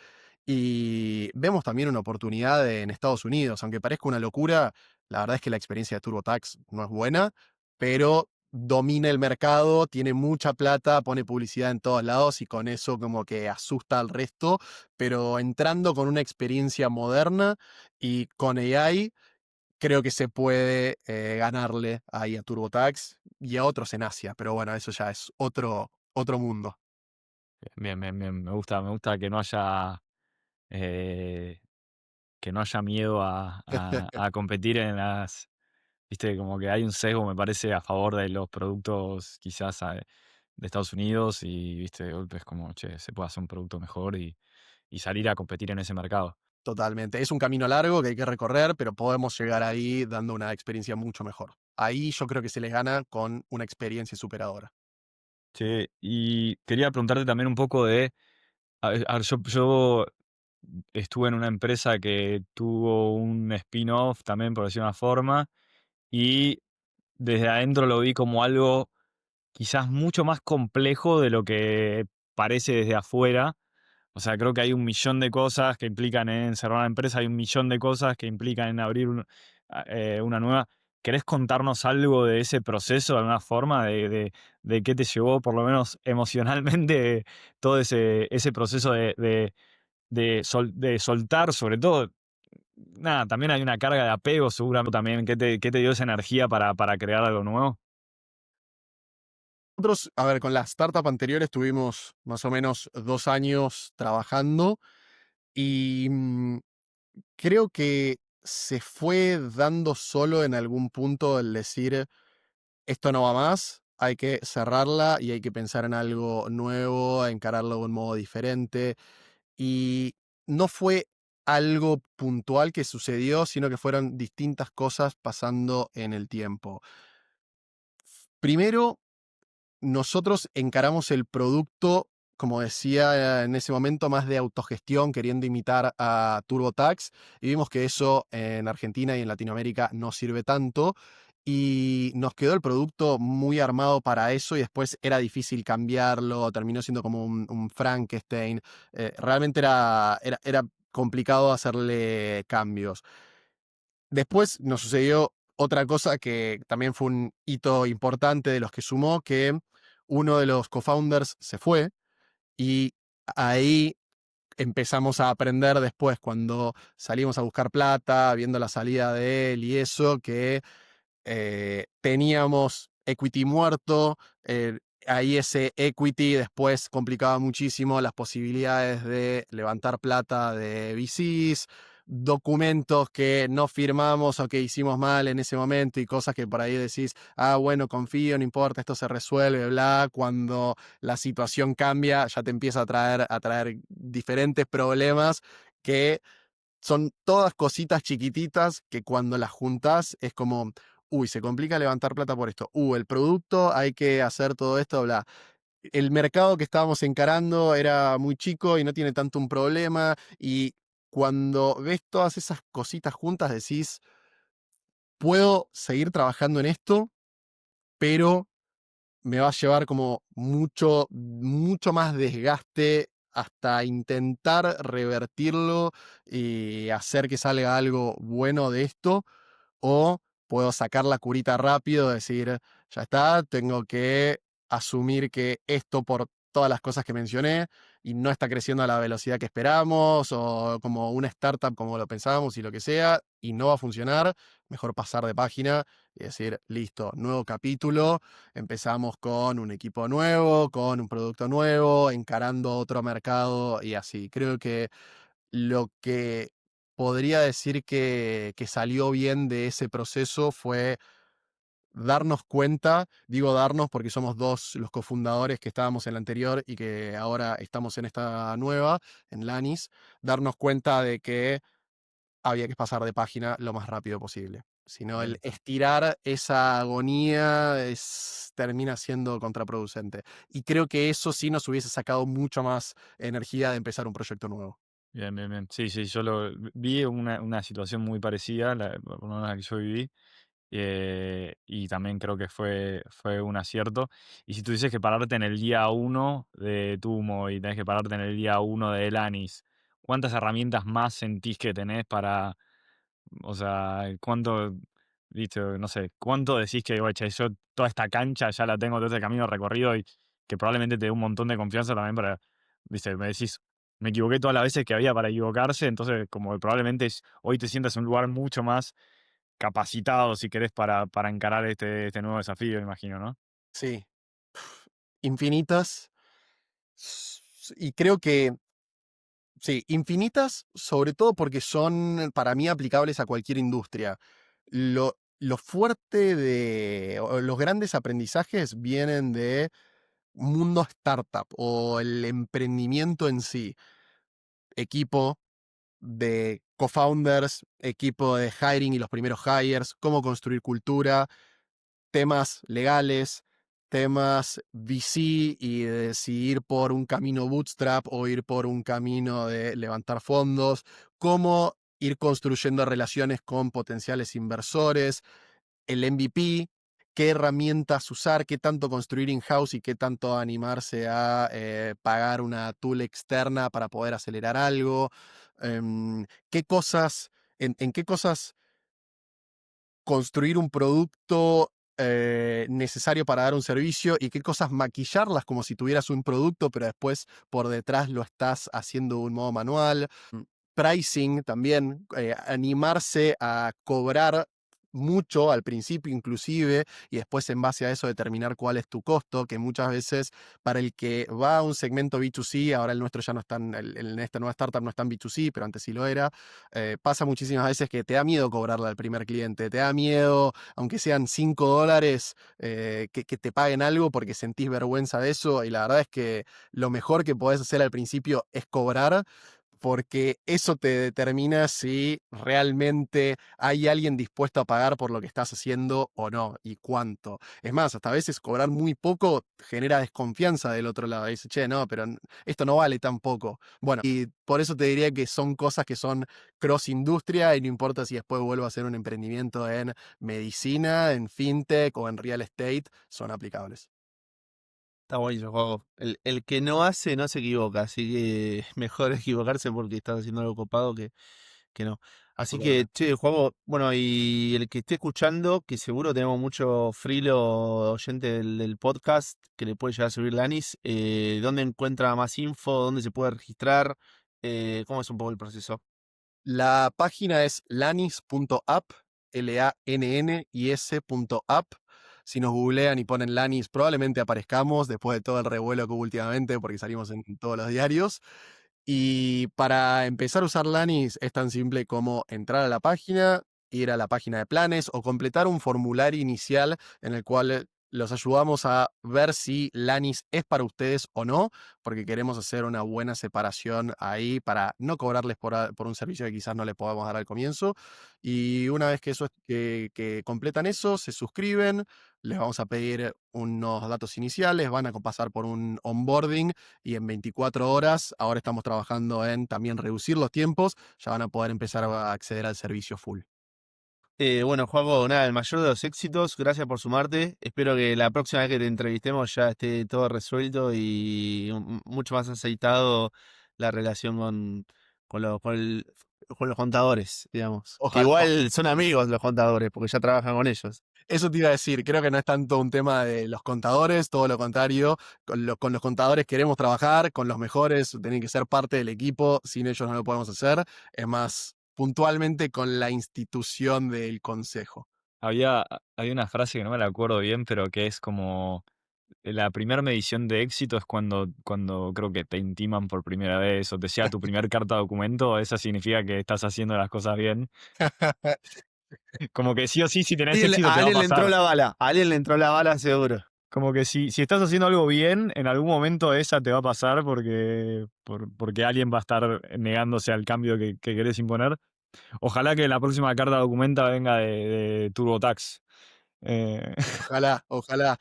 Y vemos también una oportunidad en Estados Unidos, aunque parezca una locura, la verdad es que la experiencia de TurboTax no es buena, pero domina el mercado, tiene mucha plata, pone publicidad en todos lados y con eso como que asusta al resto, pero entrando con una experiencia moderna y con AI, creo que se puede ganarle ahí a TurboTax y a otros en Asia, pero bueno, eso ya es otro mundo. Bien, bien, bien. Me gusta eh, que no haya miedo a competir en las. Viste, como que hay un sesgo, me parece, a favor de los productos quizás de Estados Unidos y, viste, de golpe es como, che, se puede hacer un producto mejor y salir a competir en ese mercado. Totalmente. Es un camino largo que hay que recorrer, pero podemos llegar ahí dando una experiencia mucho mejor. Ahí yo creo que se les gana con una experiencia superadora. Che, y quería preguntarte también un poco de, a ver, yo estuve en una empresa que tuvo un spin-off también, por decir una forma, y desde adentro lo vi como algo quizás mucho más complejo de lo que parece desde afuera. O sea, creo que hay un millón de cosas que implican en cerrar una empresa, hay un millón de cosas que implican en abrir una nueva. ¿Querés contarnos algo de ese proceso de alguna forma? De qué te llevó, por lo menos emocionalmente, todo ese proceso de soltar, sobre todo. Nada, también hay una carga de apego, seguramente también. ¿Qué te dio esa energía para crear algo nuevo? Nosotros, a ver, con la startup anterior estuvimos más o menos 2 años trabajando y creo que se fue dando solo en algún punto el decir, esto no va más, hay que cerrarla y hay que pensar en algo nuevo, encararlo de un modo diferente. Y no fue algo puntual que sucedió, sino que fueron distintas cosas pasando en el tiempo. Primero, nosotros encaramos el producto, como decía en ese momento, más de autogestión, queriendo imitar a TurboTax, y vimos que eso en Argentina y en Latinoamérica no sirve tanto, y nos quedó el producto muy armado para eso, y después era difícil cambiarlo, terminó siendo como un Frankenstein, realmente era complicado hacerle cambios. Después nos sucedió otra cosa que también fue un hito importante de los que sumó, que uno de los cofounders se fue y ahí empezamos a aprender después cuando salimos a buscar plata, viendo la salida de él y eso, que teníamos equity muerto, ahí ese equity después complicaba muchísimo las posibilidades de levantar plata de VCs, documentos que no firmamos o que hicimos mal en ese momento y cosas que por ahí decís, ah, bueno, confío, no importa, esto se resuelve, bla, cuando la situación cambia ya te empieza a traer diferentes problemas que son todas cositas chiquititas que cuando las juntás es como, uy, se complica levantar plata por esto. El producto, hay que hacer todo esto, bla. El mercado que estábamos encarando era muy chico y no tiene tanto un problema. Y cuando ves todas esas cositas juntas, decís, puedo seguir trabajando en esto, pero me va a llevar como mucho más desgaste hasta intentar revertirlo y hacer que salga algo bueno de esto, o puedo sacar la curita rápido, decir, ya está, tengo que asumir que esto por todas las cosas que mencioné y no está creciendo a la velocidad que esperamos o como una startup como lo pensábamos y lo que sea, y no va a funcionar, mejor pasar de página y decir, listo, nuevo capítulo, empezamos con un equipo nuevo, con un producto nuevo, encarando otro mercado y así. Creo que lo que podría decir que salió bien de ese proceso fue darnos cuenta, digo darnos porque somos dos los cofundadores que estábamos en la anterior y que ahora estamos en esta nueva, en Lanis, darnos cuenta de que había que pasar de página lo más rápido posible. Si no, el Bien. estirar esa agonía termina siendo contraproducente. Y creo que eso sí nos hubiese sacado mucho más energía de empezar un proyecto nuevo. Bien, bien, bien. Sí, sí, yo lo vi una situación muy parecida, por lo menos la que yo viví, y también creo que fue un acierto. Y si tuvieses que pararte en el día uno de Tumo y tenés que pararte en el día uno de Elanis, ¿cuántas herramientas más sentís que tenés para, o sea, cuánto, viste, no sé, cuánto decís que, oye, che, yo toda esta cancha ya la tengo, todo este camino recorrido y que probablemente te dé un montón de confianza también para, viste, me decís, me equivoqué todas las veces que había para equivocarse, entonces como que probablemente hoy te sientas en un lugar mucho más capacitado, si querés, para encarar este nuevo desafío, imagino, ¿no? Sí, infinitas. Y creo que sí, infinitas, sobre todo porque son para mí aplicables a cualquier industria. Lo fuerte o los grandes aprendizajes vienen de mundo startup o el emprendimiento en sí. Equipo de co-founders, equipo de hiring y los primeros hires, cómo construir cultura, temas legales, temas VC y de si ir por un camino bootstrap o ir por un camino de levantar fondos, cómo ir construyendo relaciones con potenciales inversores, el MVP, qué herramientas usar, qué tanto construir in-house y qué tanto animarse a pagar una tool externa para poder acelerar algo, qué cosas, en qué cosas construir un producto necesario para dar un servicio y qué cosas maquillarlas como si tuvieras un producto, pero después por detrás lo estás haciendo de un modo manual. Pricing también, animarse a cobrar mucho al principio inclusive y después en base a eso determinar cuál es tu costo, que muchas veces para el que va a un segmento B2C, ahora el nuestro ya no está en esta nueva startup no está en B2C, pero antes sí lo era, pasa muchísimas veces que te da miedo cobrarle al primer cliente, te da miedo, aunque sean $5, que te paguen algo porque sentís vergüenza de eso y la verdad es que lo mejor que podés hacer al principio es cobrar porque eso te determina si realmente hay alguien dispuesto a pagar por lo que estás haciendo o no, y cuánto. Es más, hasta a veces cobrar muy poco genera desconfianza del otro lado. Dice, che, no, pero esto no vale tan poco. Bueno, y por eso te diría que son cosas que son cross industria y no importa si después vuelvo a hacer un emprendimiento en medicina, en fintech o en real estate, son aplicables. Está buenísimo, juego. El que no hace, no se equivoca, así que mejor equivocarse porque estás haciendo algo copado que no. Así que, Totalmente. che, juego, bueno, y el que esté escuchando, que seguro tenemos mucho frilo oyente del podcast que le puede llegar a subir Lanis, ¿dónde encuentra más info? ¿Dónde se puede registrar? ¿Cómo es un poco el proceso? La página es lanis.app, LANNIS.app. Si nos googlean y ponen Lanis, probablemente aparezcamos después de todo el revuelo que hubo últimamente, porque salimos en todos los diarios. Y para empezar a usar Lanis es tan simple como entrar a la página, ir a la página de planes o completar un formulario inicial en el cual los ayudamos a ver si Lanis es para ustedes o no, porque queremos hacer una buena separación ahí para no cobrarles por un servicio que quizás no le podamos dar al comienzo. Y una vez que, que completan eso, se suscriben, les vamos a pedir unos datos iniciales, van a pasar por un onboarding y en 24 horas, ahora estamos trabajando en también reducir los tiempos, ya van a poder empezar a acceder al servicio full. Bueno, Juaco, nada, el mayor de los éxitos, gracias por sumarte. Espero que la próxima vez que te entrevistemos ya esté todo resuelto y mucho más aceitado la relación con los contadores, digamos. Que Ojalá. igual son amigos los contadores, porque ya trabajan con ellos. Eso te iba a decir, creo que no es tanto un tema de los contadores, todo lo contrario, con los contadores queremos trabajar, con los mejores tienen que ser parte del equipo, sin ellos no lo podemos hacer, es más puntualmente con la institución del consejo. Había una frase que no me la acuerdo bien, pero que es como la primera medición de éxito es cuando creo que te intiman por primera vez o te llega tu primer carta de documento, esa significa que estás haciendo las cosas bien. Como que sí o sí, si tenés éxito A te va a alguien le entró pasar. la bala, a alguien le entró la bala seguro. Como que si estás haciendo algo bien, en algún momento esa te va a pasar porque alguien va a estar negándose al cambio que querés imponer. Ojalá que la próxima carta de documenta venga de TurboTax. Eh, Ojalá, ojalá.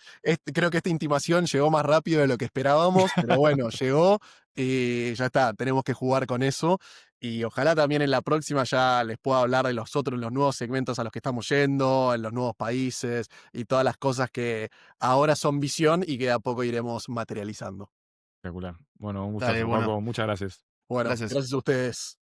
Creo que esta intimación llegó más rápido de lo que esperábamos, pero bueno, llegó y ya está, tenemos que jugar con eso. Y ojalá también en la próxima ya les pueda hablar de los nuevos segmentos a los que estamos yendo, en los nuevos países y todas las cosas que ahora son visión y que de a poco iremos materializando. Espectacular. Bueno, un Dale, gustazo, bueno, Paco. Muchas gracias. Bueno, gracias. gracias a ustedes.